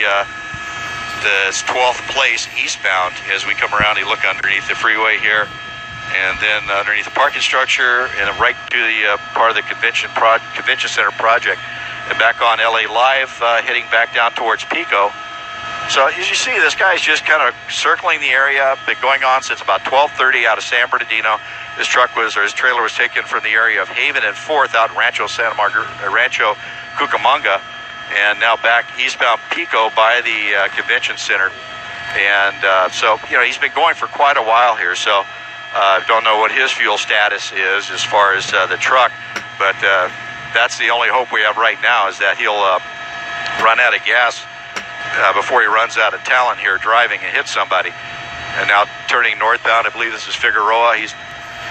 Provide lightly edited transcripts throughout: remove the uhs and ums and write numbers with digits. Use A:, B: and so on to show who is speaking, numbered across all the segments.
A: the 12th place eastbound as we come around. You look underneath the freeway here, and then underneath the parking structure, and right to the part of the convention center project, and back on LA Live, heading back down towards Pico. So as you see, this guy's just kind of circling the area. Been going on since about 12:30 out of San Bernardino. His trailer was taken from the area of Haven and 4th out in Rancho Cucamonga, and now back eastbound Pico by the convention center. And so, you know, he's been going for quite a while here. So don't know what his fuel status is as far as the truck, but that's the only hope we have right now, is that he'll run out of gas before he runs out of talent here driving and hits somebody. And now turning northbound, I believe this is Figueroa.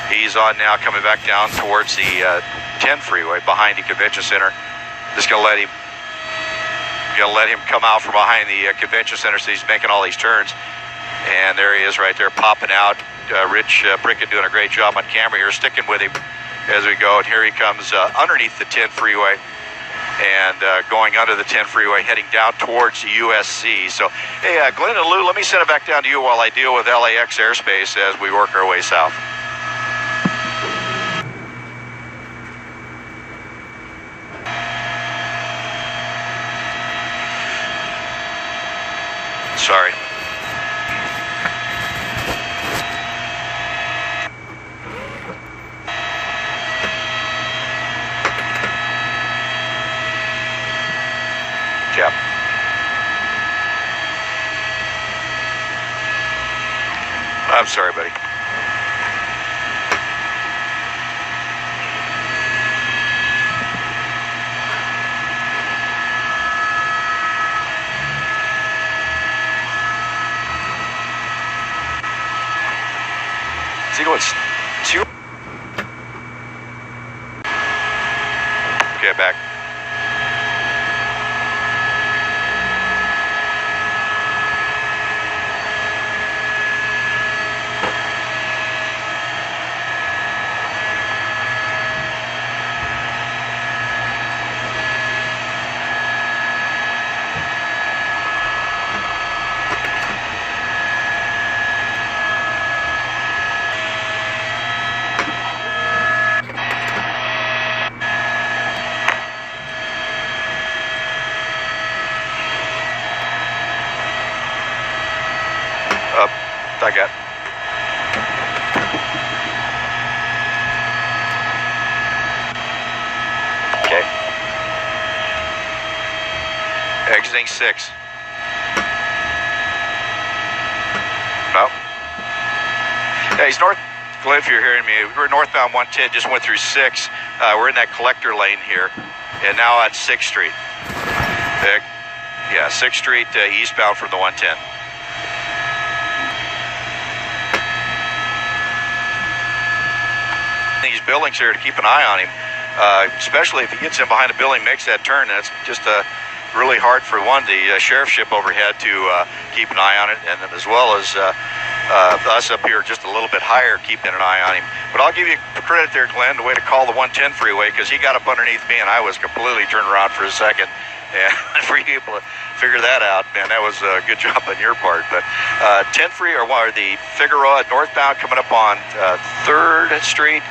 A: He's on now, coming back down towards the 10 freeway behind the convention center. Just gonna let him come out from behind the convention center, so he's making all these turns. And there he is right there, popping out. Rich Brickett doing a great job on camera here, sticking with him as we go. And here he comes underneath the 10 freeway and going under the 10 freeway, heading down towards the USC. So, hey, Glenn and Lou, let me send it back down to you while I deal with LAX airspace as we work our way south. Sorry. Yep. I'm sorry, buddy. Is he going 2? Okay, back. I got. Okay. Exiting 6. No. Yeah, he's north. Glenn, if you're hearing me, we're northbound 110, just went through 6. We're in that collector lane here, and now at 6th Street. Yeah, 6th Street eastbound from the 110. These buildings here to keep an eye on him, especially if he gets in behind a building, makes that turn. That's just really hard for the sheriff's ship overhead to keep an eye on it, and then as well as us up here just a little bit higher keeping an eye on him. But I'll give you credit there, Glenn, the way to call the 110 freeway, because he got up underneath me and I was completely turned around for a second. And for you able to figure that out, man, that was a good job on your part. But 10 free or the Figueroa northbound coming up on 3rd Street,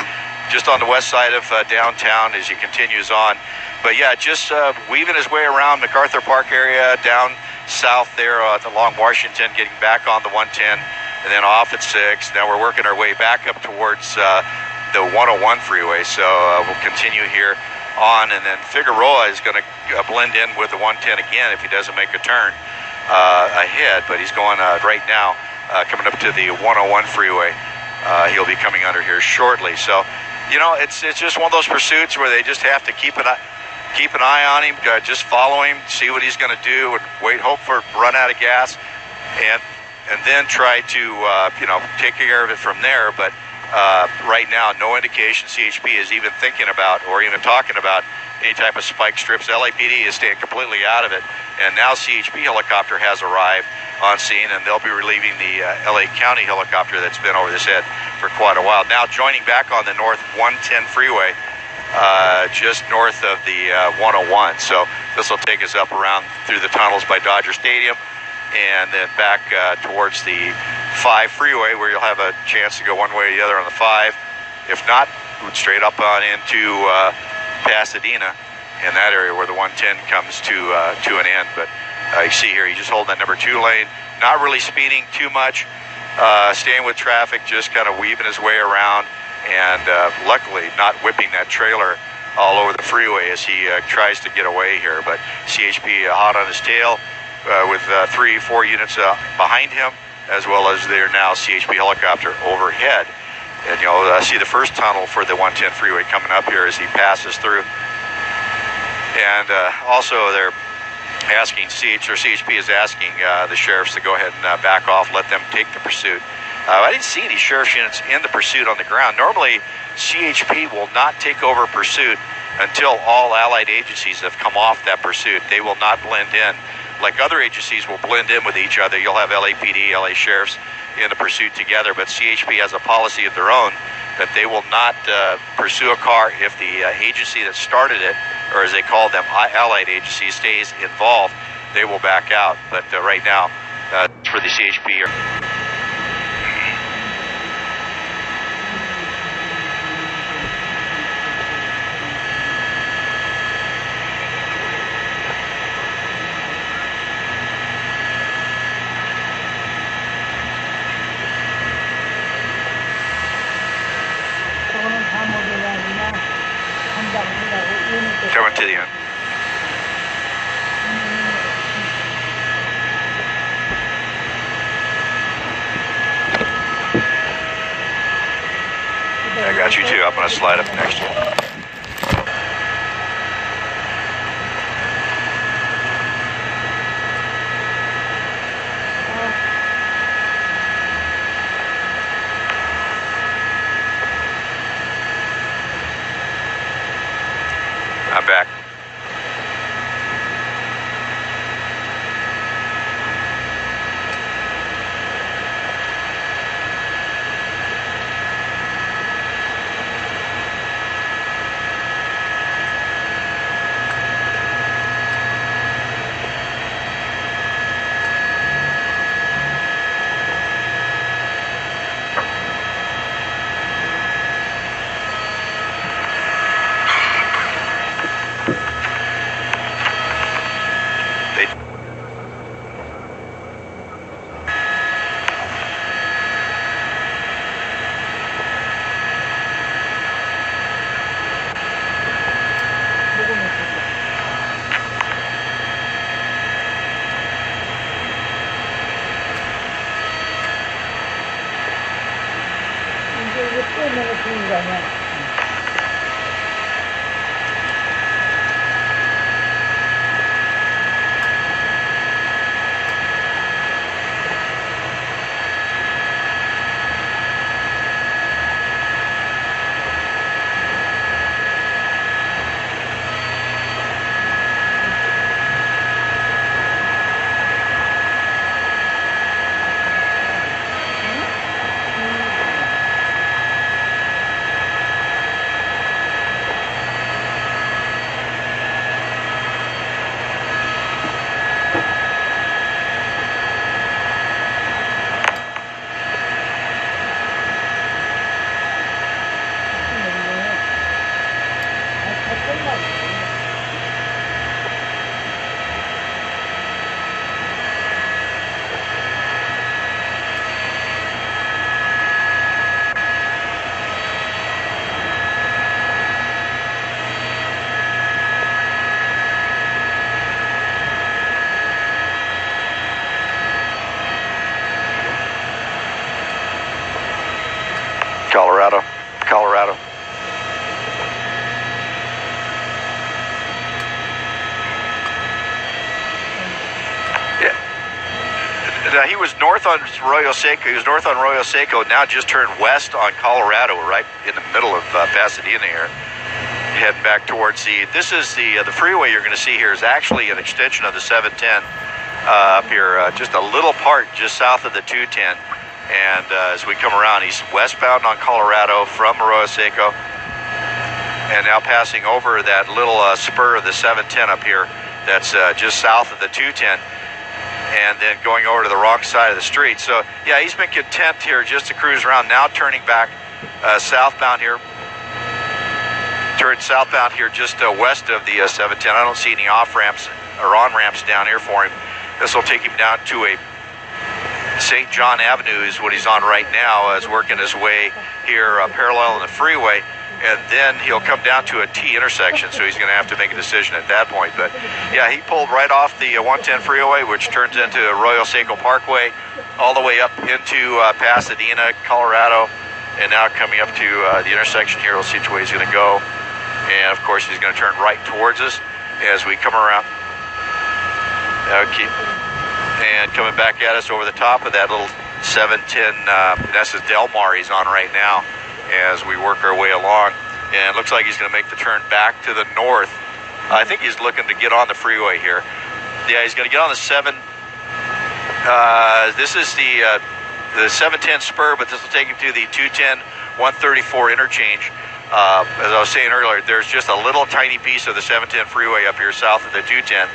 A: just on the west side of downtown as he continues on. But yeah, just weaving his way around MacArthur Park area, down south there along Washington, getting back on the 110, and then off at 6. Now we're working our way back up towards the 101 freeway. So we'll continue here on, and then Figueroa is going to blend in with the 110 again if he doesn't make a turn ahead. But he's going right now, coming up to the 101 freeway. He'll be coming under here shortly. So, you know, it's just one of those pursuits where they just have to keep an eye on him, just follow him, see what he's going to do, and hope for run out of gas, and then try to take care of it from there. But right now, no indication CHP is even thinking about or even talking about any type of spike strips. LAPD is staying completely out of it, and now CHP helicopter has arrived on scene, and they'll be relieving the LA County helicopter that's been over this head for quite a while. Now joining back on the North 110 freeway just north of the 101. So this will take us up around through the tunnels by Dodger Stadium, and then back towards the 5 freeway, where you'll have a chance to go one way or the other on the 5. If not, straight up on into Pasadena, in that area where the 110 comes to an end. But you see here, he just holding that number 2 lane, not really speeding too much, staying with traffic, just kind of weaving his way around, and luckily not whipping that trailer all over the freeway as he tries to get away here. But CHP hot on his tail with 3-4 units behind him, as well as their now CHP helicopter overhead. And you'll see the first tunnel for the 110 freeway coming up here as he passes through. And also they're asking, CHP is asking the sheriffs to go ahead and back off, let them take the pursuit. I didn't see any sheriff's units in the pursuit on the ground. Normally, CHP will not take over pursuit until all allied agencies have come off that pursuit. They will not blend in. Like other agencies will blend in with each other. You'll have LAPD, LA sheriffs in the pursuit together, but CHP has a policy of their own that they will not pursue a car if the agency that started it, or as they call them, allied agency, stays involved. They will back out. But right now, for the CHP. Coming to the end. I got you too. I'm going to slide up next to you. I'm back. Colorado. Yeah. He was north on Arroyo Seco. He was north on Arroyo Seco. Now just turned west on Colorado, right in the middle of Pasadena here. Heading back towards this is the freeway you're going to see here is actually an extension of the 710 up here, just a little part just south of the 210. And as we come around, he's westbound on Colorado from Arroyo Seco. and now passing over that little spur of the 710 up here that's just south of the 210, and then going over to the wrong side of the street. So yeah, he's been content here just to cruise around, now turning back southbound here. Turned southbound here just west of the 710. I don't see any off ramps or on ramps down here for him. This will take him down to a St. John Avenue is what he's on right now, is working his way here parallel in the freeway, and then he'll come down to a T intersection, so he's going to have to make a decision at that point. But yeah, he pulled right off the 110 freeway, which turns into Arroyo Seco Parkway, all the way up into Pasadena, Colorado, and now coming up to the intersection here. We'll see which way he's going to go, and of course he's going to turn right towards us as we come around. Okay. And coming back at us over the top of that little 710, that's his Del Mar he's on right now as we work our way along. And it looks like he's going to make the turn back to the north. I think he's looking to get on the freeway here. Yeah, he's going to get on the 7. This is the 710 spur, but this will take him to the 210 134 interchange. As I was saying earlier, there's just a little tiny piece of the 710 freeway up here south of the 210.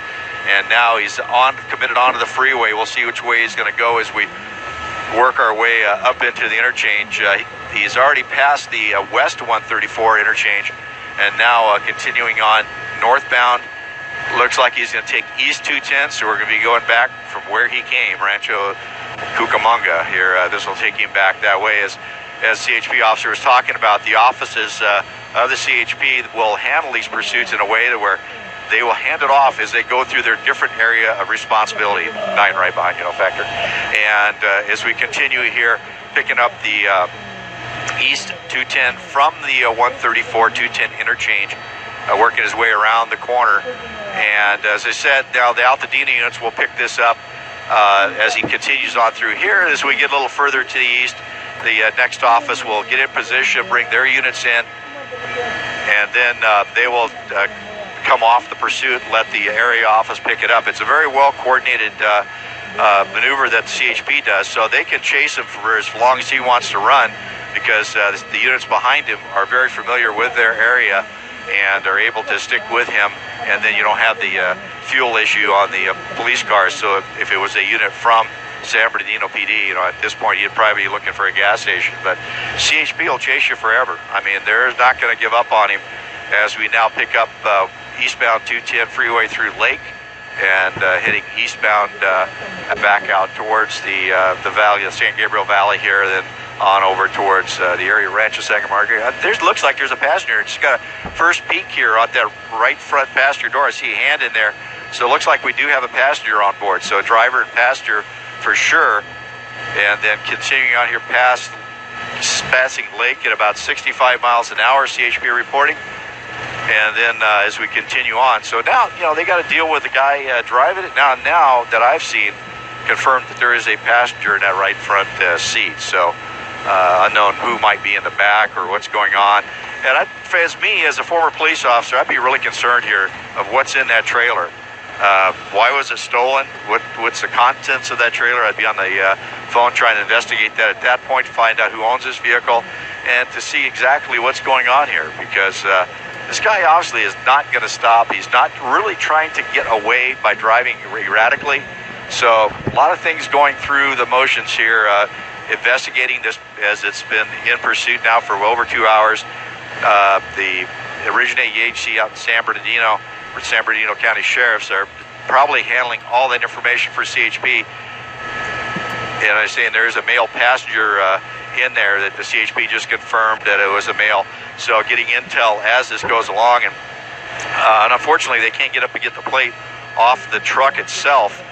A: And now he's committed onto the freeway. We'll see which way he's going to go as we work our way up into the interchange. He's already passed the west 134 interchange, and now continuing on northbound. Looks like he's going to take east 210, so we're going to be going back from where he came, Rancho Cucamonga here. This will take him back that way. As CHP officer was talking about, the offices of the CHP will handle these pursuits in a way to where they will hand it off as they go through their different area of responsibility. 9 right behind you, no factor. And as we continue here, picking up the east 210 from the 134 210 interchange, working his way around the corner. And as I said, now the Altadena units will pick this up as he continues on through here. As we get a little further to the east, the next office will get in position, bring their units in, and then they will come off the pursuit, let the area office pick it up. It's a very well coordinated maneuver that the CHP does, so they can chase him for as long as he wants to run, because the units behind him are very familiar with their area and are able to stick with him, and then you don't have the fuel issue on the police cars. So if it was a unit from San Bernardino PD, at this point you'd probably be looking for a gas station, but CHP will chase you forever. I mean, they're not going to give up on him as we now pick up eastbound 210 freeway through Lake and heading eastbound back out towards the valley, the San Gabriel Valley here, then on over towards the area of Rancho Santa Margarita. Looks like there's a passenger. Just got a first peek here at that right front passenger door. I see a hand in there. So it looks like we do have a passenger on board. So driver and passenger for sure. And then continuing on here passing Lake at about 65 miles an hour, CHP reporting. And then as we continue on, so now they got to deal with the guy driving it. Now that I've seen, confirmed that there is a passenger in that right front seat. So unknown who might be in the back or what's going on. And as a former police officer, I'd be really concerned here of what's in that trailer. Why was it stolen? What's the contents of that trailer? I'd be on the phone trying to investigate that at that point to find out who owns this vehicle and to see exactly what's going on here, because this guy obviously is not going to stop. He's not really trying to get away by driving erratically. So a lot of things going through the motions here, investigating this as it's been in pursuit now for over 2 hours. The originating agency out in San Bernardino, or San Bernardino County Sheriffs, are probably handling all that information for CHP. And I'm saying there is a male passenger in there that the CHP just confirmed that it was a male. So getting intel as this goes along, and unfortunately they can't get up and get the plate off the truck itself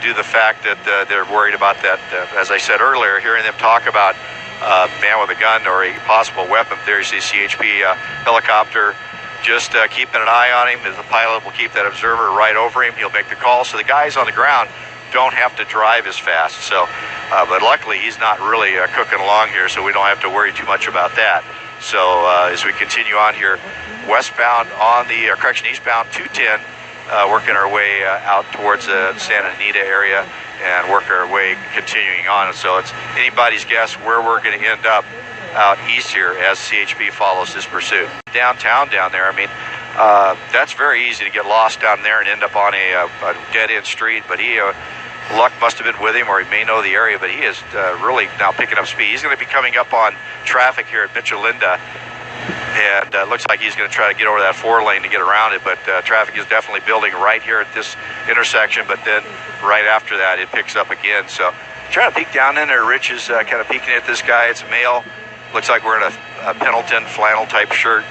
A: due to the fact that they're worried about that. As I said earlier, hearing them talk about a man with a gun or a possible weapon, there's the CHP helicopter just keeping an eye on him. The pilot will keep that observer right over him. He'll make the call, so the guys on the ground don't have to drive as fast. So, but luckily he's not really cooking along here, so we don't have to worry too much about that. So as we continue on here, westbound on the eastbound 210, working our way out towards the Santa Anita area and work our way continuing on. And so it's anybody's guess where we're going to end up out east here as CHP follows this pursuit. Downtown down there, I mean, that's very easy to get lost down there and end up on a dead-end street, but he, luck must have been with him, or he may know the area, but he is really now picking up speed. He's going to be coming up on traffic here at Mitchell-Linda, and looks like he's going to try to get over that 4-lane to get around it, but traffic is definitely building right here at this intersection, but then right after that it picks up again. So trying to peek down in there. Rich is kind of peeking at this guy. It's a male. Looks like wearing a Pendleton flannel type shirt,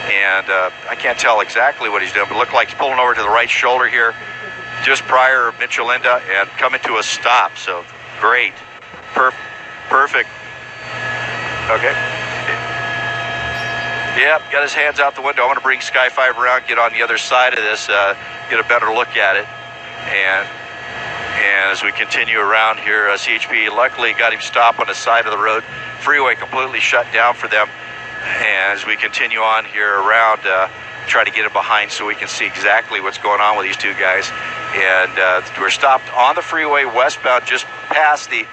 A: and I can't tell exactly what he's doing, but it looked like he's pulling over to the right shoulder here just prior of Mitchell-Linda and coming to a stop. So great, perfect. Okay. Yep, got his hands out the window. I'm going to bring Sky 5 around, get on the other side of this, get a better look at it. And as we continue around here, CHP luckily got him stopped on the side of the road. Freeway completely shut down for them. And as we continue on here around, try to get him behind so we can see exactly what's going on with these two guys. And we're stopped on the freeway westbound just past the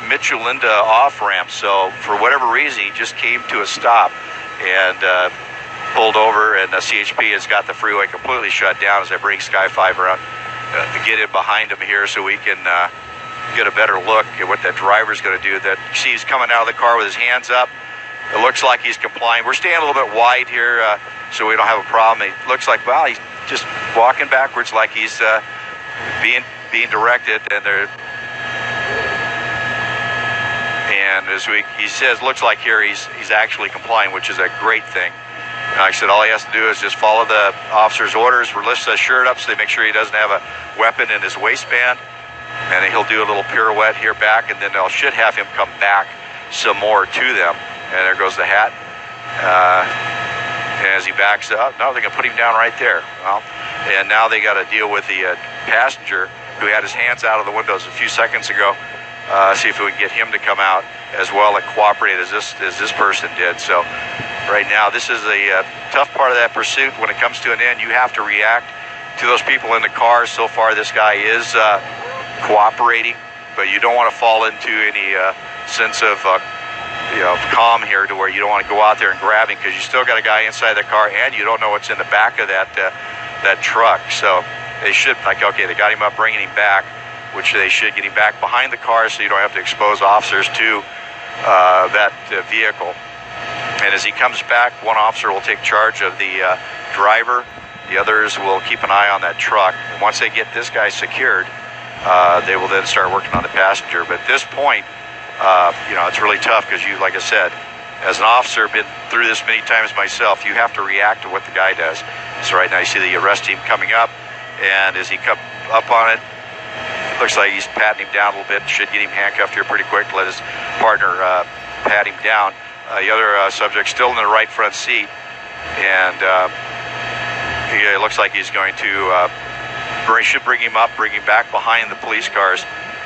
A: Mitchell-Linda off-ramp. So for whatever reason, he just came to a stop and pulled over, and CHP has got the freeway completely shut down as I bring Sky 5 around to get in behind him here so we can get a better look at what that driver's going to do. That see, he's coming out of the car with his hands up. It looks like he's complying. We're staying a little bit wide here so we don't have a problem. It looks like, well, he's just walking backwards like he's being directed, and they're... And as he says, looks like here he's actually complying, which is a great thing. Like I said, all he has to do is just follow the officer's orders, lift his shirt up so they make sure he doesn't have a weapon in his waistband, and then he'll do a little pirouette here back, and then they should have him come back some more to them. And there goes the hat. And as he backs up, no, they're going to put him down right there. Well, and now they got to deal with the passenger who had his hands out of the windows a few seconds ago. See if we can get him to come out as well and cooperate as this person did. So right now, this is a tough part of that pursuit. When it comes to an end, you have to react to those people in the car. So far, this guy is cooperating, but you don't want to fall into any sense of calm here to where you don't want to go out there and grab him, because you still got a guy inside the car and you don't know what's in the back of that truck. So they should, like, okay, they got him up, bringing him back, which they should get him back behind the car so you don't have to expose officers to that vehicle. And as he comes back, one officer will take charge of the driver. The others will keep an eye on that truck. And once they get this guy secured, they will then start working on the passenger. But at this point, it's really tough because you, like I said, as an officer, been through this many times myself, you have to react to what the guy does. So right now you see the arrest team coming up, and as he comes up on it, looks like he's patting him down a little bit. Should get him handcuffed here pretty quick. Let his partner pat him down. The other subject still in the right front seat, and it looks like he's going to should bring him up, bring him back behind the police cars,